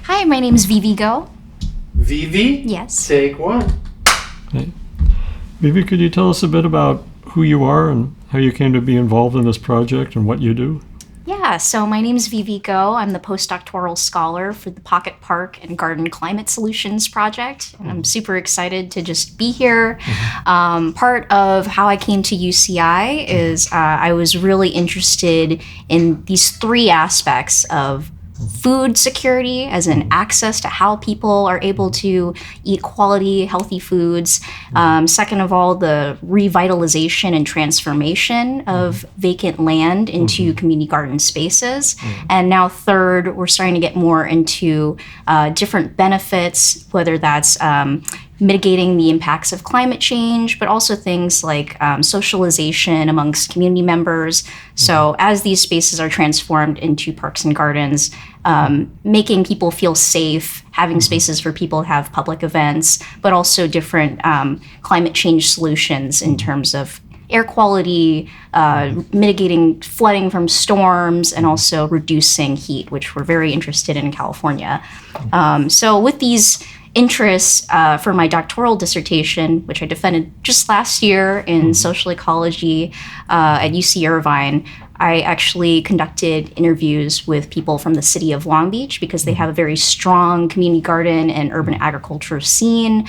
Hi, my name is Vivi Go. Vivi? Yes. Take one. Hey. Vivi, could you tell us a bit about who you are and how you came to be involved in this project and what you do? Yeah, so my name is Vivi Go. I'm the postdoctoral scholar for the Pocket Park and Garden Climate Solutions Project. And I'm super excited to just be here. Part of how I came to UCI is I was really interested in these three aspects of food security, as in access to how people are able to eat quality, healthy foods. Second of all, the revitalization and transformation of vacant land into community garden spaces. And now third, we're starting to get more into different benefits, whether that's mitigating the impacts of climate change, but also things like socialization amongst community members. So as these spaces are transformed into parks and gardens, making people feel safe, having spaces for people to have public events, but also different climate change solutions in terms of air quality, mitigating flooding from storms, and also reducing heat, which we're very interested in California. So with these interests for my doctoral dissertation, which I defended just last year in social ecology at UC Irvine, I actually conducted interviews with people from the city of Long Beach because they have a very strong community garden and urban agriculture scene.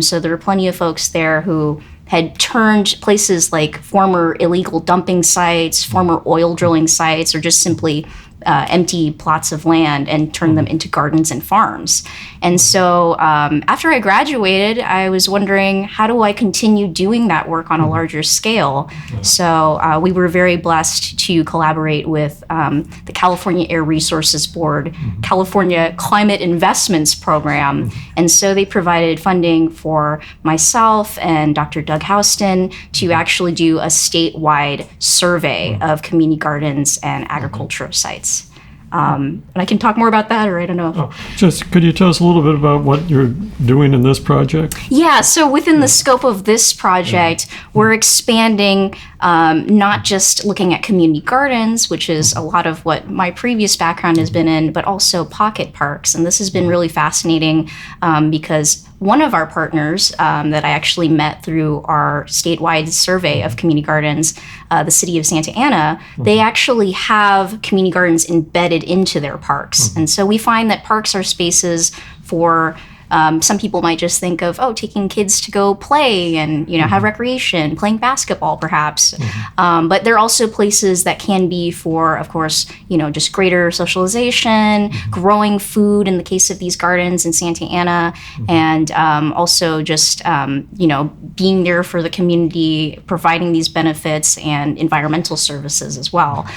So there were plenty of folks there who had turned places like former illegal dumping sites, former oil drilling sites, or just simply empty plots of land and turned them into gardens and farms. And so after I graduated, I was wondering, how do I continue doing that work on a larger scale? So we were very blessed to collaborate with the California Air Resources Board, California Climate Investments Program. And so they provided funding for myself and Dr. Doug Houston to actually do a statewide survey of community gardens and agricultural sites. And I can talk more about that, or I don't know. Just could you tell us a little bit about what you're doing in this project? Yeah, so within the scope of this project, we're expanding, not just looking at community gardens, which is a lot of what my previous background has been in, but also pocket parks. And this has been really fascinating because one of our partners that I actually met through our statewide survey of community gardens, the city of Santa Ana, they actually have community gardens embedded into their parks. And so we find that parks are spaces for some people might just think of, taking kids to go play and, have recreation, playing basketball perhaps. But they're also places that can be for, of course, just greater socialization, growing food in the case of these gardens in Santa Ana, and also just, being there for the community, providing these benefits and environmental services as well.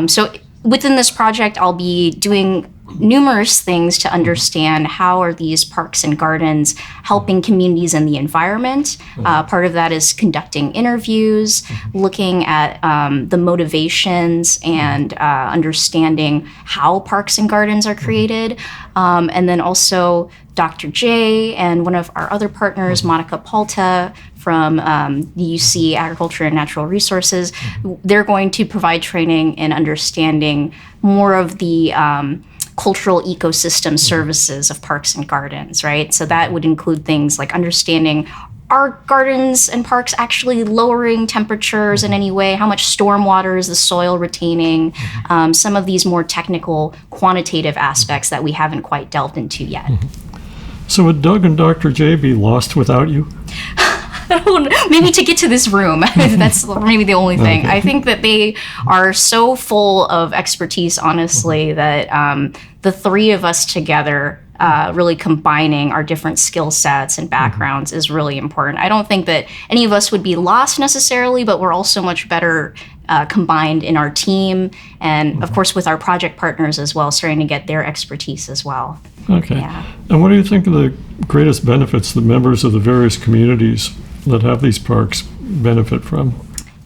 So within this project, I'll be doing numerous things to understand how are these parks and gardens helping communities and the environment. Part of that is conducting interviews, looking at the motivations and understanding how parks and gardens are created. And then also Dr. J and one of our other partners, Monica Palta from the UC Agriculture and Natural Resources, they're going to provide training in understanding more of the cultural ecosystem services of parks and gardens, right? So that would include things like understanding, are gardens and parks actually lowering temperatures in any way? How much stormwater is the soil retaining? Some of these more technical, quantitative aspects that we haven't quite delved into yet. So would Doug and Dr. J be lost without you? Maybe to get to this room. That's maybe the only thing. I think that they are so full of expertise, honestly, that the three of us together really combining our different skill sets and backgrounds is really important. I don't think that any of us would be lost necessarily, but we're also much better combined in our team and, of course, with our project partners as well, starting to get their expertise as well. Okay. Yeah. And what do you think are the greatest benefits the members of the various communities that have these parks benefit from?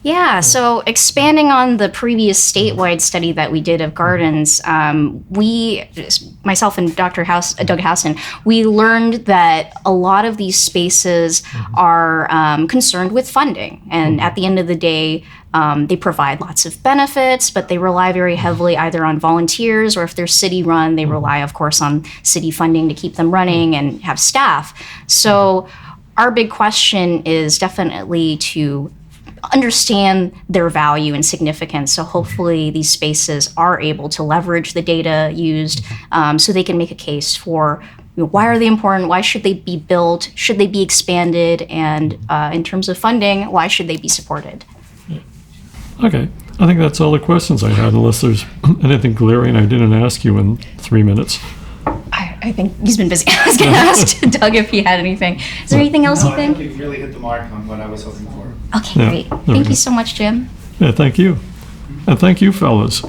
Yeah, so expanding on the previous statewide study that we did of gardens, myself and Doug Housen, we learned that a lot of these spaces are concerned with funding. And at the end of the day, they provide lots of benefits, but they rely very heavily either on volunteers, or if they're city run, they rely, of course, on city funding to keep them running and have staff. So our big question is definitely to understand their value and significance. So hopefully these spaces are able to leverage the data used, so they can make a case for, why are they important? Why should they be built? Should they be expanded? And in terms of funding, why should they be supported? Okay. I think that's all the questions I had, unless there's anything glaring I didn't ask you in 3 minutes. I think he's been busy. I was going to ask Doug if he had anything. Is there anything else you I think? think you really hit the mark on what I was hoping for. Okay, Yeah, great. there we Thank go. you so much, Jim. Yeah, thank you. And thank you, fellas.